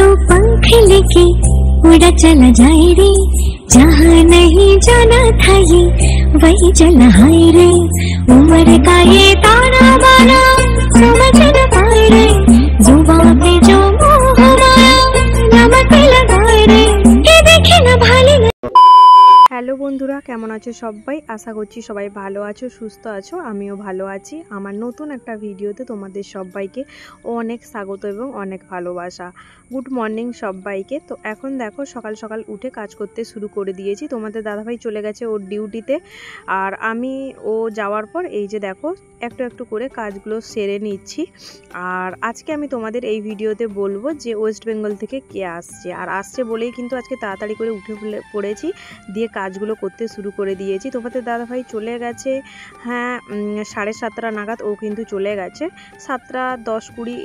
पंख लेके उड़ा चला जाए रे, जहाँ नहीं जाना था ये वही चला हाय रे। उम्र का ये ताना बाना समझ न पाए रे, जुबां पे जो मोह माया नमक लगाए रे, ये देखे न भाले। হ্যালো বন্ধুরা, কেমন আছো সবাই? আশা করছি সবাই ভালো আছো, সুস্থ আছো। আমিও ভালো আছি। আমার নতুন একটা ভিডিওতে তোমাদের সবাইকে অনেক স্বাগত এবং অনেক ভালোবাসা। গুড মর্নিং সবাইকে। তো এখন দেখো সকাল সকাল উঠে কাজ করতে শুরু করে দিয়েছি। তোমাদের দাদাভাই চলে গেছে ওর ডিউটিতে, আর আমি ও যাওয়ার পর এই যে দেখো একটু একটু করে কাজগুলো সেরে নিচ্ছি। আর আজকে আমি তোমাদের এই ভিডিওতে বলবো যে ওয়েস্ট বেঙ্গল থেকে কে আসছে, আর আসছে বলেই কিন্তু আজকে তাড়াতাড়ি করে উঠে পড়েছি, দিয়ে কাজগুলো করতে শুরু করে দিয়েছি। তোমাদের দাদাভাই চলে গেছে, হ্যাঁ 7:30 নাগাদ ও কিন্তু চলে গেছে, 7টা 10-20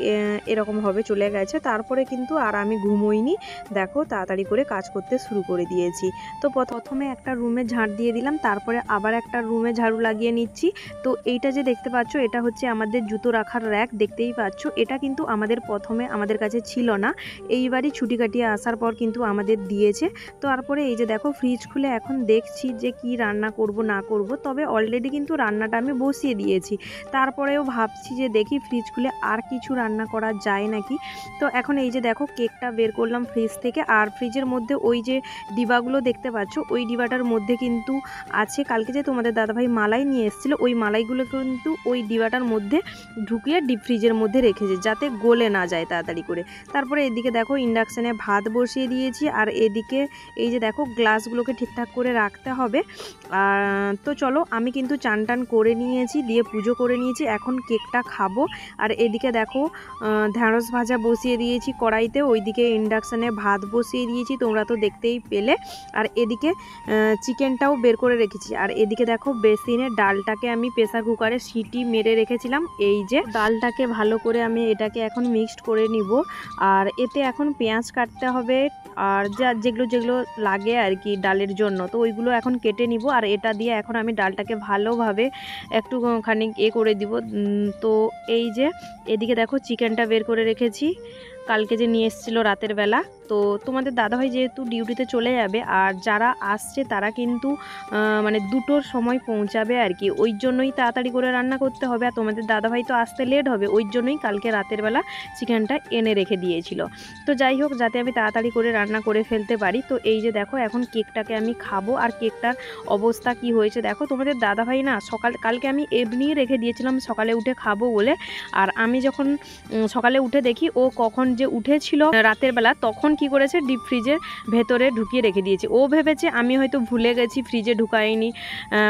এরকম হবে চলে গেছে। তারপরে কিন্তু আর আমি ঘুমোইনি, দেখো তাড়াতাড়ি করে কাজ করতে শুরু করে দিয়েছি। তো প্রথমে একটা রুমে ঝাড় দিয়ে দিলাম, তারপরে আবার একটা রুমে ঝাড়ু লাগিয়ে নিচ্ছি। তো এইটা যে দেখতে পাচ্ছ এটা হচ্ছে আমাদের জুতো রাখার র্যাক, দেখতেই পাচ্ছ। এটা কিন্তু প্রথমে আমাদের কাছে ছিল না, এইবারই ছুটি কাটিয়ে আসার পর কিন্তু আমাদের দিয়েছে। তো তারপরে এই যে দেখো ফ্রিজ খুলে এখন দেখছি যে কি রান্না করব না করব, তবে অলরেডি কিন্তু রান্নাটা আমি বসিয়ে দিয়েছি। তারপরেও ভাবছি যে দেখি ফ্রিজ খুলে আর কিছু রান্না করা যায় নাকি। তো এখন এই যে দেখো কেকটা বের করলাম ফ্রিজ থেকে, আর ফ্রিজের মধ্যে ওই যে ডিবাগুলো দেখতে পাচ্ছ ওই ডিবাটার মধ্যে কিন্তু আছে, কালকে যে তোমাদের দাদাভাই মালাই নিয়ে এসেছিলো ওই মালাইগুলো কিন্তু ওই ডিবাটার মধ্যে ঢুকিয়ে ডিপ ফ্রিজের মধ্যে রেখেছে যাতে গলে না যায় তাড়াতাড়ি করে। তারপরে এদিকে দেখো ইন্ডাকশানে ভাত বসিয়ে দিয়েছি, আর এদিকে এই যে দেখো গ্লাসগুলোকে ঠিকঠাক করে রাখতে হবে। তো চলো আমি কিন্তু চান টান করে নিয়েছি, দিয়ে পুজো করে নিয়েছি, এখন কেকটা খাবো। আর এদিকে দেখো ঢ্যাঁড়স ভাজা বসিয়ে দিয়েছি কড়াইতে, ওইদিকে ইন্ডাকশানে ভাত বসিয়ে দিয়েছি, তোমরা তো দেখতেই পেলে। আর এদিকে চিকেনটাও বের করে রেখেছি। আর এদিকে দেখো বেসিনে ডালটাকে আমি প্রেসার কুকারে সিটি মেরে রেখেছিলাম। এই যে ডালটাকে ভালো করে আমি এটাকে এখন মিক্সড করে নিব। আর এতে এখন পেঁয়াজ কাটতে হবে, আর যেগুলো লাগে আর কি ডালের জন্য, তো ওইগুলো এখন কেটে নিব। আর এটা দিয়ে এখন আমি ডালটাকে ভালোভাবে একটু খানিক করে দিব। তো এই যে এদিকে দেখো চিকেনটা বের করে রেখেছি, কালকে যে নিয়ে এসেছিলো রাতের বেলা। তো তোমাদের দাদাভাই যেহেতু ডিউটিতে চলে যাবে, আর যারা আসছে তারা কিন্তু মানে 2টোর সময় পৌঁছাবে আর কি, ওই জন্যই তাড়াতাড়ি করে রান্না করতে হবে। আর তোমাদের দাদাভাই তো আসতে লেট হবে, ওই জন্যই কালকে রাতের বেলা চিকেনটা এনে রেখে দিয়েছিল। তো যাই হোক, যাতে আমি তাড়াতাড়ি করে রান্না করে ফেলতে পারি। তো এই যে দেখো এখন কেকটাকে আমি খাবো। আর কেকটার অবস্থা কি হয়েছে দেখো, তোমাদের দাদাভাই না কালকে আমি এমনি রেখে দিয়েছিলাম সকালে উঠে খাবো বলে। আর আমি যখন সকালে উঠে দেখি ও কখন যে উঠেছিল রাতের বেলা, তখন কি করেছে ডিপ ফ্রিজের ভেতরে ঢুকিয়ে রেখে দিয়েছে। ও ভেবেছে আমি হয়তো ভুলে গেছি ফ্রিজে ঢুকাইনি,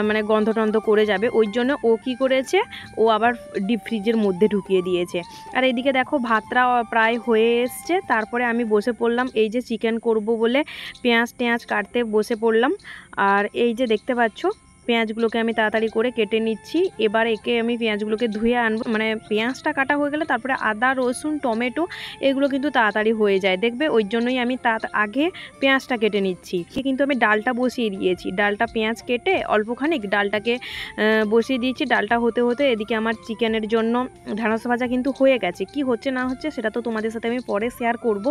মানে গন্ধ টন্ধ করে যাবে, ওই জন্য ও কি করেছে ও আবার ডিপ ফ্রিজের মধ্যে ঢুকিয়ে দিয়েছে। আর এইদিকে দেখো ভাতটা প্রায় হয়ে এসছে, তারপরে আমি বসে পড়লাম এই যে চিকেন করব বলে পেঁয়াজ কাটতে বসে পড়লাম। আর এই যে দেখতে পাচ্ছ পেঁয়াজগুলোকে আমি তাড়াতাড়ি করে কেটে নিচ্ছি। এবার একে আমি পেঁয়াজগুলোকে ধুয়ে আনবো, মানে পেঁয়াজটা কাটা হয়ে গেলে তারপরে আদা রসুন টমেটো এগুলো কিন্তু তাড়াতাড়ি হয়ে যায় দেখবে, ওই জন্যই আমি আগে পেঁয়াজটা কেটে নিচ্ছি। কিন্তু আমি ডালটা বসিয়ে দিয়েছি, ডালটা পেঁয়াজ কেটে অল্পখানিক ডালটাকে বসিয়ে দিয়েছি। ডালটা হতে হতে এদিকে আমার চিকেনের জন্য ঢ্যাঁড়স ভাজা কিন্তু হয়ে গেছে। কি হচ্ছে না হচ্ছে সেটা তো তোমাদের সাথে আমি পরে শেয়ার করব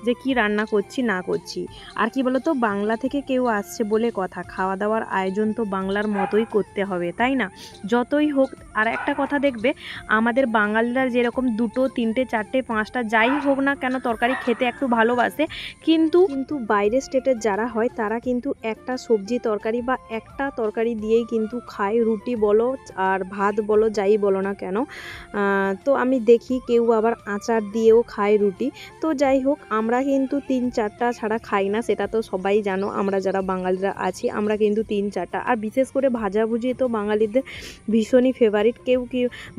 যে কি রান্না করছি না করছি। আর কি বলো তো, বাংলা থেকে কেউ আসছে বলে কথা, খাওয়া দাওয়ার আয়োজন তো বাংলার মতোই করতে হবে, তাই না? যতই হোক। আর একটা কথা দেখবে, আমাদের বাঙালিরা যেরকম 2টো 3টে 4টে 5টা যাই হোক না কেন তরকারি খেতে একটু ভালোবাসে, কিন্তু বাইরের স্টেটের যারা হয় তারা কিন্তু একটা সবজি তরকারি বা একটা তরকারি দিয়েই কিন্তু খায়, রুটি বলো আর ভাত বলো যাই বলো না কেন। তো আমি দেখি কেউ আবার আচার দিয়েও খায় রুটি। তো যাই হোক, আমরা কিন্তু 3-4টা ছাড়া খাই না, সেটা তো সবাই জানো। আমরা যারা বাঙালিরা আছি আমরা কিন্তু 3-4টা, আর বিশেষ করে ভাজাভুজি তো বাঙালিদের ভীষণই ফেভারিট। কেউ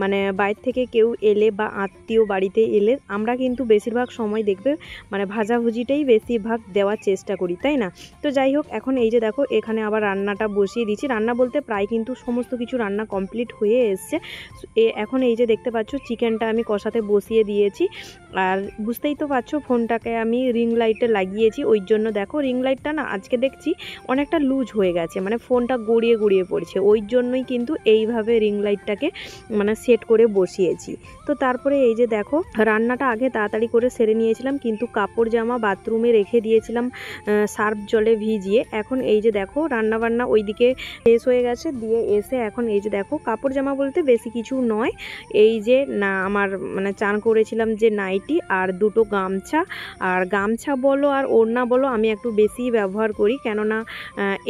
মানে বাইরে থেকে কেউ এলে বা আত্মীয় বাড়িতে এলে আমরা কিন্তু বেশিরভাগ সময় দেখবে মানে ভাজাভুজিটাই বেশিরভাগ দেওয়ার চেষ্টা করি, তাই না? তো যাই হোক, এখন এই যে দেখো এখানে আবার রান্নাটা বসিয়ে দিচ্ছি। রান্না বলতে প্রায় কিন্তু সমস্ত কিছু রান্না কমপ্লিট হয়ে এসছে। এখন এই যে দেখতে পাচ্ছ চিকেনটা আমি কষাতে বসিয়ে দিয়েছি। আর বুঝতেই তো পারছো ফোনটাকে আমি রিং লাইটে লাগিয়েছি, ওই জন্য দেখো রিং লাইটটা না আজকে দেখছি অনেকটা লুজ হয়ে গেছে, মানে ফোনটা গড়িয়ে গুড়িয়ে পড়ছে, ওই জন্যই কিন্তু এইভাবে রিং লাইটটাকে মানে সেট করে বসিয়েছি। তো তারপরে এই যে দেখো রান্নাটা আগে তাড়াতাড়ি করে সেরে নিয়েছিলাম, কিন্তু কাপড় জামা বাথরুমে রেখে দিয়েছিলাম সার্ফ জলে ভিজিয়ে। এখন এই যে দেখো রান্নাবান্না ওইদিকে শেষ হয়ে গেছে, দিয়ে এসে এখন এই যে দেখো কাপড় জামা বলতে বেশি কিছু নয়, এই যে না আমার মানে চান করেছিলাম যে নাইটি আর দুটো গামছা, আর গামছা বলো আর ওড়না বলো আমি একটু বেশিই ব্যবহার করি, কেননা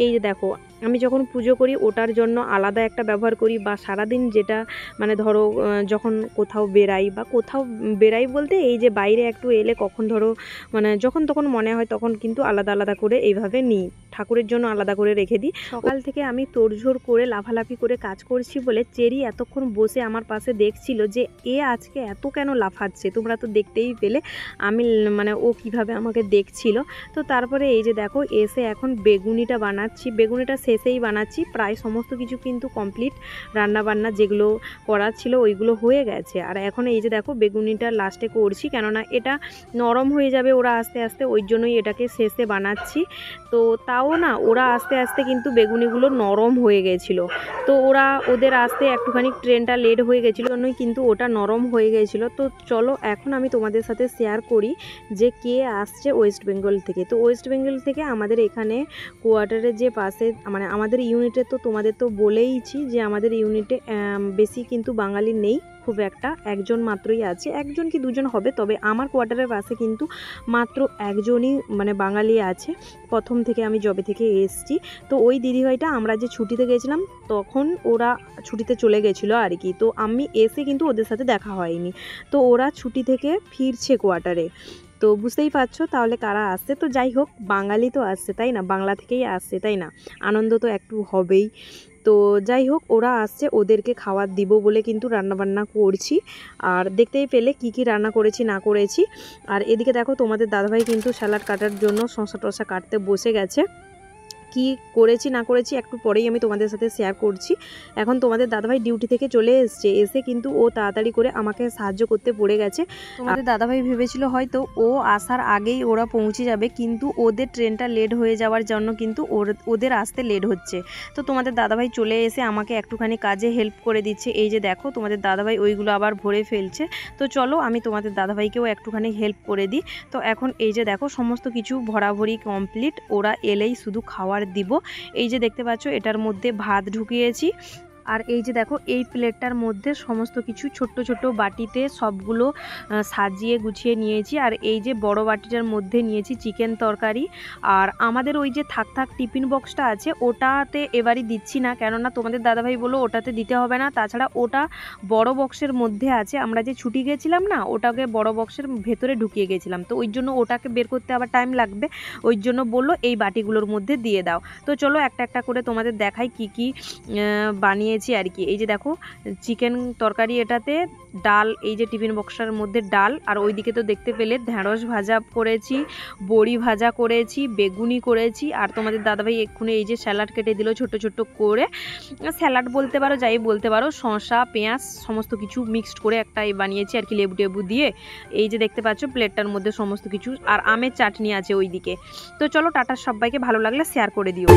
এই যে দেখো আমি যখন পুজো করি ওটার জন্য আলাদা একটা ব্যবহার করি, বা সারাদিন যেটা মানে ধরো যখন কোথাও বেরাই বলতে এই যে বাইরে একটু এলে কখন ধরো মানে যখন তখন মনে হয় তখন কিন্তু আলাদা আলাদা করে এইভাবে নিই, ঠাকুরের জন্য আলাদা করে রেখে দিই। সকাল থেকে আমি তোড়ঝোড় করে লাফালাফি করে কাজ করছি বলে চেরি এতক্ষণ বসে আমার পাশে দেখছিল যে এ আজকে এত কেন লাফাচ্ছে, তোমরা তো দেখতেই পেলে আমি মানে ও কিভাবে আমাকে দেখছিল। তো তারপরে এই যে দেখো এসে এখন বেগুনিটা বানাচ্ছি, বেগুনিটা শেষেই বানাচ্ছি, প্রায় সমস্ত কিছু কিন্তু কমপ্লিট, রান্নাবান্না যেগুলো করার ছিল ওইগুলো হয়ে গেছে। আর এখন এই যে দেখো বেগুনিটা লাস্টে করছি, কেননা এটা নরম হয়ে যাবে ওরা আস্তে আস্তে, ওই জন্যই এটাকে শেষে বানাচ্ছি। তো তাও না ওরা আস্তে আস্তে কিন্তু বেগুনিগুলো নরম হয়ে গেছিলো, তো ওদের আসতে একটুখানি ট্রেনটা লেট হয়ে গেছিলো জন্যই কিন্তু ওটা নরম হয়ে গেছিলো। তো চলো এখন আমি তোমাদের সাথে শেয়ার করি যে কে আসছে ওয়েস্ট বেঙ্গল থেকে। তো ওয়েস্ট বেঙ্গল থেকে আমাদের এখানে কোয়ার্টারের যে পাশে মানে আমাদের ইউনিটে, তো তোমাদের তো বলেইছি যে আমাদের ইউনিটে বেশি কিন্তু বাঙালি নেই খুব একটা, একজন মাত্রই আছে, একজন কি দুজন হবে, তবে আমার কোয়ার্টারের পাশে কিন্তু মাত্র একজনই মানে বাঙালি আছে প্রথম থেকে আমি জবে থেকে এসছি। তো ওই দিদিভাইটা আমরা যে ছুটিতে গেছিলাম তখন ওরা ছুটিতে চলে গেছিলো আর কি, তো আমি এসে কিন্তু ওদের সাথে দেখা হয়নি, তো ওরা ছুটি থেকে ফিরছে কোয়ার্টারে। তো বুঝতেই পারছো তাহলে কারা আসছে। তো যাই হোক বাঙালি তো আসছে তাই না, বাংলা থেকেই আসছে তাই না, আনন্দ তো একটু হবেই। তো যাই হোক ওরা আসছে, ওদেরকে খাবার দিব বলে কিন্তু রান্নাবান্না করছি, আর দেখতেই পেলে কি কি রান্না করেছি না করেছি। আর এদিকে দেখো তোমাদের দাদাভাই কিন্তু স্যালাড কাটার জন্য শসা টসা কাটতে বসে গেছে, কি করেছি না করেছি একটু পরেই আমি তোমাদের সাথে শেয়ার করছি। এখন তোমাদের দাদাভাই ডিউটি থেকে চলে এসছে, এসে কিন্তু ও তাড়াতাড়ি করে আমাকে সাহায্য করতে পড়ে গেছে। তোমাদের দাদাভাই ভেবেছিল হয়তো ও আসার আগেই ওরা পৌঁছে যাবে, কিন্তু ওদের ট্রেনটা লেট হয়ে যাওয়ার জন্য কিন্তু ওদের আসতে লেট হচ্ছে। তো তোমাদের দাদাভাই চলে এসে আমাকে একটুখানি কাজে হেল্প করে দিচ্ছে। এই যে দেখো তোমাদের দাদাভাই ওইগুলো আবার ভরে ফেলছে। তো চলো আমি তোমাদের দাদাভাইকেও একটুখানি হেল্প করে দিই। তো এখন এই যে দেখো সমস্ত কিছু ভরাভরি কমপ্লিট, ওরা এলেই শুধু খাওয়ার দিব। এই যে দেখতে পাচ্ছ এটার মধ্যে ভাত ঢুকিয়েছি, আর এই যে দেখো এই প্লেটটার মধ্যে সমস্ত কিছু ছোট্ট ছোট্ট বাটিতে সবগুলো সাজিয়ে গুছিয়ে নিয়েছি। আর এই যে বড় বাটিটার মধ্যে নিয়েছি চিকেন তরকারি। আর আমাদের ওই যে থাক টিফিন বক্সটা আছে ওটাতে এবারই দিচ্ছি না, কেননা তোমাদের দাদাভাই বললো ওটাতে দিতে হবে না, তাছাড়া ওটা বড় বক্সের মধ্যে আছে, আমরা যে ছুটি গেছিলাম না ওটাকে বড় বক্সের ভেতরে ঢুকিয়ে গেছিলাম, তো ওই জন্য ওটাকে বের করতে আবার টাইম লাগবে, ওই জন্য বললো এই বাটিগুলোর মধ্যে দিয়ে দাও। তো চলো একটা একটা করে তোমাদের দেখাই কি কি বানিয়ে আর কি। এই যে দেখো চিকেন তরকারি, এটাতে ডাল, এই যে টিফিন বক্সটার মধ্যে ডাল, আর ওইদিকে তো দেখতে পেলে ঢেঁড়স ভাজা করেছি, বড়ি ভাজা করেছি, বেগুনি করেছি, আর তোমাদের দাদাভাই এক্ষুনি এই যে স্যালাড কেটে দিল ছোট ছোট করে, স্যালাড বলতে পারো যাই বলতে পারো, শসা পেঁয়াজ সমস্ত কিছু মিক্সড করে একটা বানিয়েছি আর কি, লেবু টেবু দিয়ে। এই যে দেখতে পাচ্ছ প্লেটটার মধ্যে সমস্ত কিছু, আর আমের চাটনি আছে ওইদিকে। তো চলো টাটা, সবাইকে ভালো লাগলে শেয়ার করে দিও।